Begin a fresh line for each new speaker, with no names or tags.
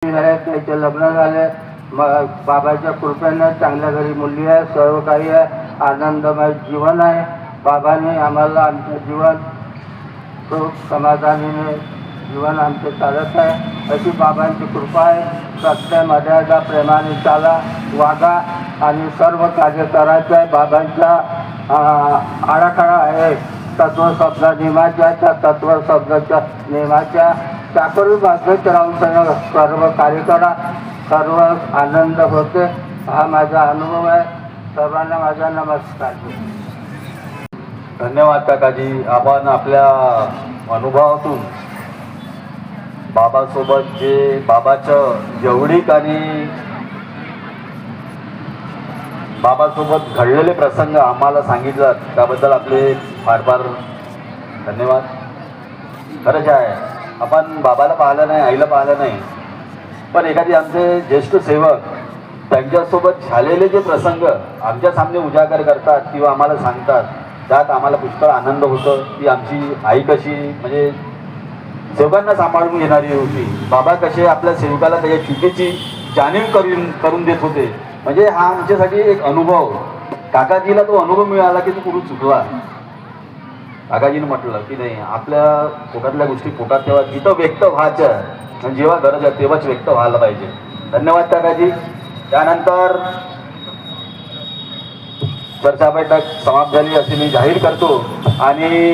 मोठी झाले, त्याचे लग्न झाले. मग बाबाच्या कृपेने चांगल्या घरी मुलगी आहे, सर्व काही आहे, आनंदमय जीवन आहे. बाबाने आम्हाला आमचं जीवन सुख समाधानीने जीवन आमचे चालत आहे. अशी बाबांची कृपा आहे. सत्य मर्यादा प्रेमाने चाला, वागा आणि सर्व कार्य करायचं आहे. बाबांचा आराखडा आहे तत्व शब्द नियमाच्या, त्या तत्व शब्दाच्या नियमाच्या चाकरी बाजूच राहून सर्व कार्य करा, सर्व आनंद होते. हा माझा अनुभव आहे. सर्वांना माझा नमस्कार.
धन्यवाद काकाजी. आपण आपल्या अनुभवातून बाबासोबत जे बाबाचं जवळीक आणि बाबासोबत घडलेले प्रसंग आम्हाला सांगितलं, त्याबद्दल आपले फार फार धन्यवाद. खरंच आहे, आपण बाबाला पाहिलं नाही, आईला पाहिलं नाही, पण एखादी आमचे ज्येष्ठ सेवक त्यांच्यासोबत झालेले जे प्रसंग आमच्या सामने उजागर करतात किंवा आम्हाला सांगतात, त्यात आम्हाला पुष्कळ आनंद होतो की आमची आई कशी म्हणजे सेवकांना सांभाळून घेणारी होती, बाबा कसे आपल्या सेवकाला त्याच्या चुकीची जाणीव करून देत होते. म्हणजे हा आमच्यासाठी एक अनुभव. काकाजीला तो अनुभव मिळाला की तो कुठून चुकला. काकाजीनं म्हटलं की नाही, आपल्या पोटातल्या गोष्टी पोटात तेव्हा जिथं व्यक्त व्हायचं, जेव्हा गरज आहे तेव्हाच व्यक्त व्हायला पाहिजे. धन्यवाद काकाजी. त्यानंतर चर्चा बैठक समाप्त झाली असे मी जाहीर करतो आणि